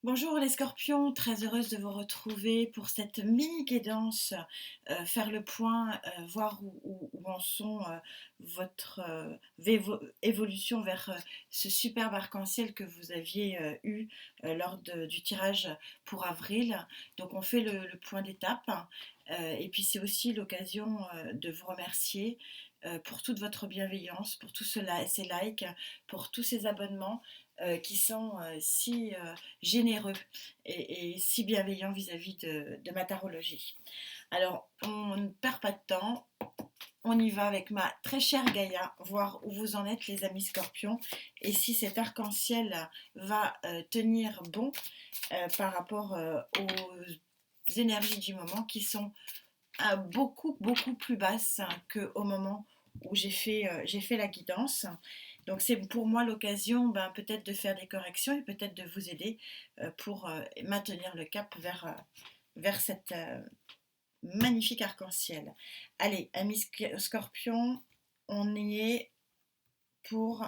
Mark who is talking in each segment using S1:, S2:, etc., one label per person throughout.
S1: Bonjour les scorpions, très heureuse de vous retrouver pour cette mini guidance, faire le point, voir où en sont votre évolution vers ce superbe arc-en-ciel que vous aviez eu lors du tirage pour avril. Donc on fait le point d'étape et puis c'est aussi l'occasion de vous remercier pour toute votre bienveillance, pour tous ces likes, pour tous ces abonnements qui sont si généreux et si bienveillants vis-à-vis de ma tarologie. Alors, on ne perd pas de temps, on y va avec ma très chère Gaïa, voir où vous en êtes les amis scorpions, et si cet arc-en-ciel va tenir bon par rapport aux énergies du moment qui sont beaucoup, beaucoup plus basses qu'au moment où j'ai fait la guidance. Donc c'est pour moi l'occasion peut-être de faire des corrections et peut-être de vous aider pour maintenir le cap vers cette magnifique arc-en-ciel. Allez, amis scorpions, on y est pour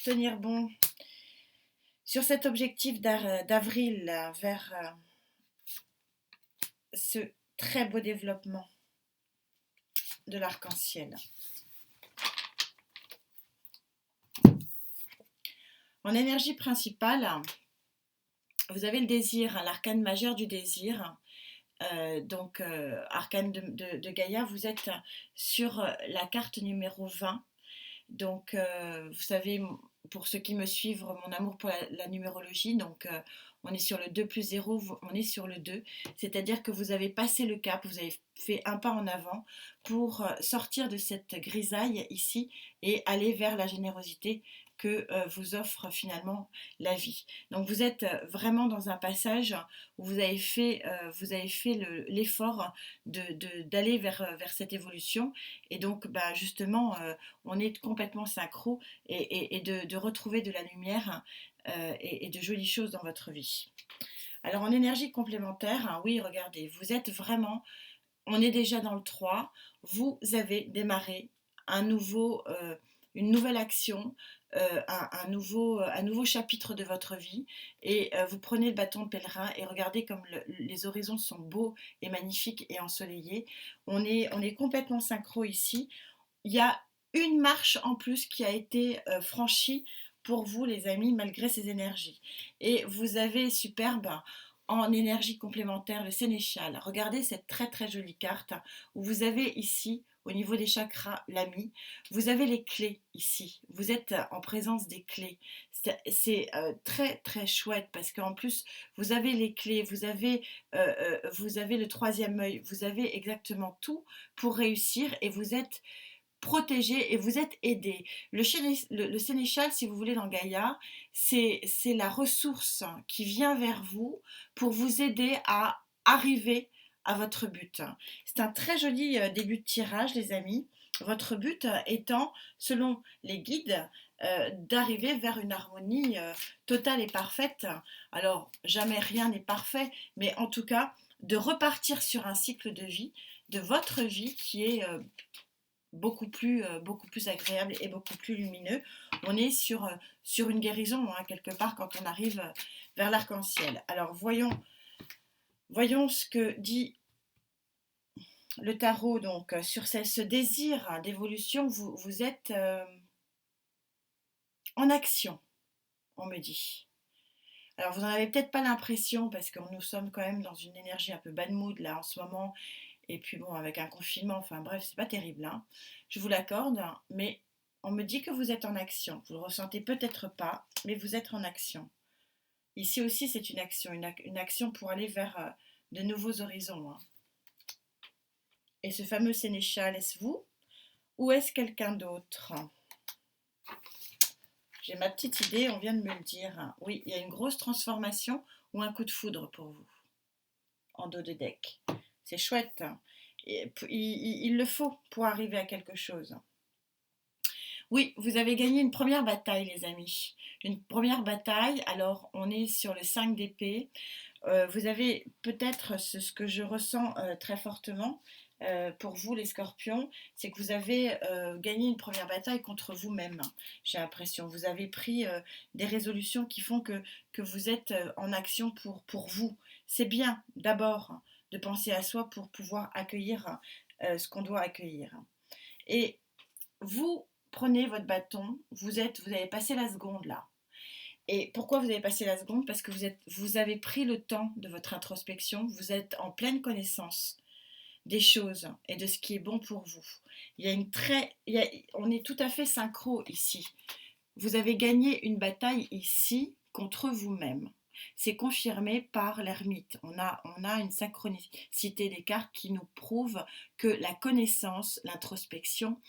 S1: tenir bon sur cet objectif d'avril vers ce très beau développement de l'arc-en-ciel. En énergie principale, vous avez le désir, l'arcane majeur du désir. Arcane de Gaïa, vous êtes sur la carte numéro 20. Donc, vous savez, pour ceux qui me suivent, mon amour pour la numérologie, donc on est sur le 2 plus 0, on est sur le 2. C'est-à-dire que vous avez passé le cap, vous avez fait un pas en avant pour sortir de cette grisaille ici et aller vers la générosité que vous offre finalement la vie. Donc vous êtes vraiment dans un passage où vous avez fait l'effort d'aller vers cette évolution. Et donc justement, on est complètement synchro et de retrouver de la lumière et de jolies choses dans votre vie. Alors en énergie complémentaire, hein, oui, regardez, vous êtes vraiment, on est déjà dans le 3, vous avez démarré un une nouvelle action, un nouveau chapitre de votre vie et vous prenez le bâton de pèlerin et regardez comme les horizons sont beaux et magnifiques et ensoleillés. On est complètement synchro ici. Il y a une marche en plus qui a été franchie pour vous les amis malgré ces énergies. Et vous avez superbe en énergie complémentaire le sénéchal. Regardez cette très très jolie carte où vous avez ici au niveau des chakras l'ami. Vous avez les clés ici. Vous êtes en présence des clés. C'est très très chouette parce qu'en plus vous avez les clés, vous avez le troisième œil, vous avez exactement tout pour réussir et vous êtes protégé et vous êtes aidé. Le sénéchal, si vous voulez, dans Gaïa, c'est la ressource qui vient vers vous pour vous aider à arriver à votre but. C'est un très joli début de tirage, les amis. Votre but étant, selon les guides, d'arriver vers une harmonie totale et parfaite. Alors, jamais rien n'est parfait, mais en tout cas, de repartir sur un cycle de vie, de votre vie qui est beaucoup plus agréable et beaucoup plus lumineux. On est sur une guérison, hein, quelque part, quand on arrive vers l'arc-en-ciel. Alors, voyons ce que dit le tarot. Donc, sur ce désir d'évolution, vous êtes en action, on me dit. Alors, vous n'en avez peut-être pas l'impression, parce que nous sommes quand même dans une énergie un peu bad mood, là, en ce moment. Et puis bon, avec un confinement, enfin bref, c'est pas terrible, hein. Je vous l'accorde, hein, mais on me dit que vous êtes en action. Vous le ressentez peut-être pas, mais vous êtes en action. Ici aussi, c'est une action, une action pour aller vers de nouveaux horizons, hein. Et ce fameux sénéchal, est-ce vous ou est-ce quelqu'un d'autre? J'ai ma petite idée, on vient de me le dire, hein. Oui, il y a une grosse transformation ou un coup de foudre pour vous en dos de deck. C'est chouette, hein. Et il le faut pour arriver à quelque chose. Oui, vous avez gagné une première bataille, les amis. Une première bataille. Alors, on est sur le 5 d'épée. Vous avez peut-être ce que je ressens très fortement. pour vous les scorpions, c'est que vous avez gagné une première bataille contre vous-même. J'ai l'impression. Vous avez pris des résolutions qui font que vous êtes en action pour vous. C'est bien d'abord de penser à soi pour pouvoir accueillir ce qu'on doit accueillir. Et vous prenez votre bâton, vous avez passé la seconde là. Et pourquoi vous avez passé la seconde? Parce que vous avez pris le temps de votre introspection, vous êtes en pleine connaissance des choses et de ce qui est bon pour vous. On est tout à fait synchro ici. Vous avez gagné une bataille ici contre vous-même. C'est confirmé par l'ermite. On a une synchronicité des cartes qui nous prouve que la connaissance, l'introspection,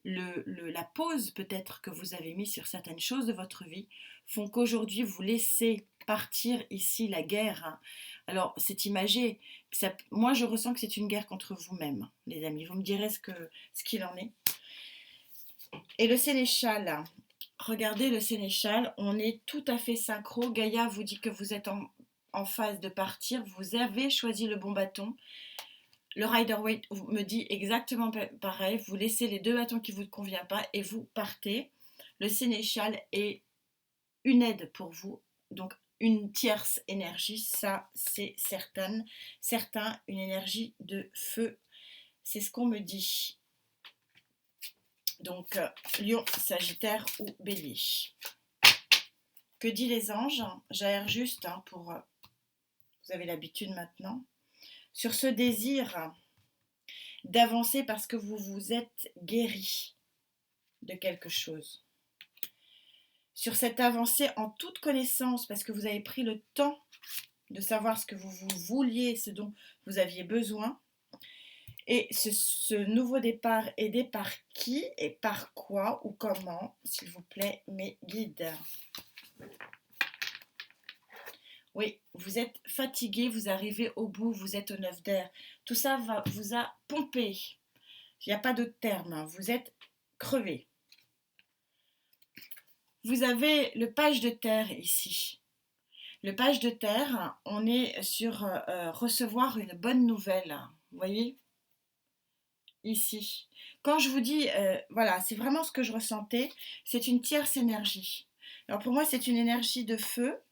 S1: la pause peut-être que vous avez mis sur certaines choses de votre vie font qu'aujourd'hui vous laissez partir ici la guerre. Alors c'est imagé, moi je ressens que c'est une guerre contre vous-même, les amis. Vous me direz ce qu'il en est. Et le sénéchal, regardez le sénéchal, on est tout à fait synchro. Gaïa vous dit que vous êtes en phase de partir, vous avez choisi le bon bâton. Le Rider-Waite me dit exactement pareil, vous laissez les deux bâtons qui ne vous conviennent pas et vous partez. Le sénéchal est une aide pour vous, donc une tierce énergie, ça c'est certain, une énergie de feu, c'est ce qu'on me dit. Donc Lion, Sagittaire ou Bélier. Que dit les anges? J'aère juste pour... vous avez l'habitude maintenant. Sur ce désir d'avancer parce que vous vous êtes guéri de quelque chose. Sur cette avancée en toute connaissance parce que vous avez pris le temps de savoir ce que vous vouliez, ce dont vous aviez besoin. Et ce nouveau départ aidé par qui et par quoi ou comment, s'il vous plaît, mes guides? Oui, vous êtes fatigué, vous arrivez au bout, vous êtes au 9 d'air. Tout ça vous a pompé. Il n'y a pas d'autre terme, hein. Vous êtes crevé. Vous avez le page de terre ici. Le page de terre, on est sur recevoir une bonne nouvelle. Vous voyez? Ici. Quand je vous dis, voilà, c'est vraiment ce que je ressentais, c'est une tierce énergie. Alors pour moi, c'est une énergie de feu.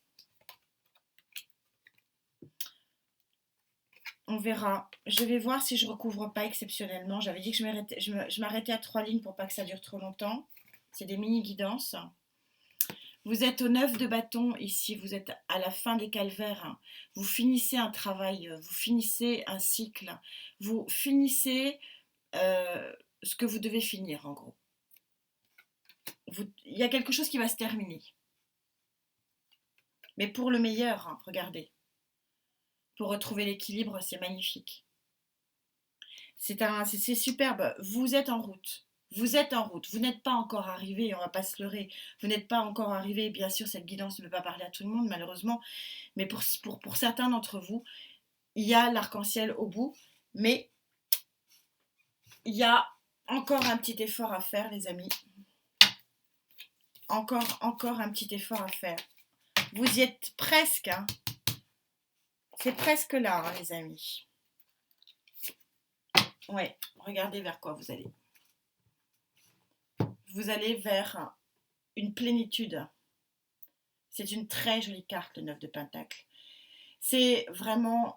S1: On verra. Je vais voir si je recouvre pas exceptionnellement. J'avais dit que je m'arrêtais à 3 lignes pour pas que ça dure trop longtemps. C'est des mini-guidances. Vous êtes au 9 de bâton ici. Vous êtes à la fin des calvaires. Vous finissez un travail. Vous finissez un cycle. Vous finissez ce que vous devez finir en gros. Il y a quelque chose qui va se terminer. Mais pour le meilleur, hein, regardez. Pour retrouver l'équilibre, c'est magnifique. C'est superbe. Vous êtes en route. Vous êtes en route. Vous n'êtes pas encore arrivé, on ne va pas se leurrer. Vous n'êtes pas encore arrivé. Bien sûr, cette guidance ne peut pas parler à tout le monde, malheureusement. Mais pour certains d'entre vous, il y a l'arc-en-ciel au bout. Mais il y a encore un petit effort à faire, les amis. Encore un petit effort à faire. Vous y êtes presque. Hein. C'est presque là, hein, les amis. Ouais, regardez vers quoi vous allez. Vous allez vers une plénitude. C'est une très jolie carte, le 9 de Pentacle. C'est vraiment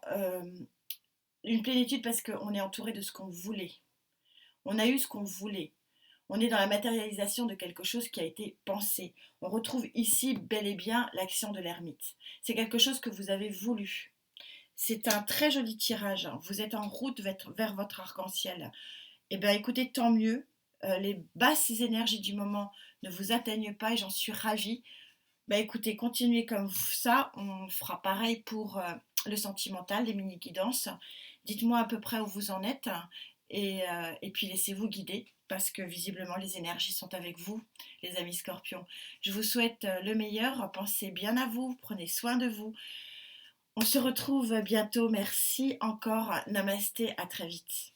S1: une plénitude parce qu'on est entouré de ce qu'on voulait. On a eu ce qu'on voulait. On est dans la matérialisation de quelque chose qui a été pensé. On retrouve ici bel et bien l'action de l'ermite. C'est quelque chose que vous avez voulu. C'est un très joli tirage. Vous êtes en route vers votre arc-en-ciel. Eh bien, écoutez, tant mieux. Les basses énergies du moment ne vous atteignent pas et j'en suis ravie. Bah écoutez, continuez comme ça. On fera pareil pour le sentimental, les mini-guidances. Dites-moi à peu près où vous en êtes et puis laissez-vous guider parce que visiblement les énergies sont avec vous, les amis scorpions. Je vous souhaite le meilleur. Pensez bien à vous. Prenez soin de vous. On se retrouve bientôt. Merci encore. Namasté. À très vite.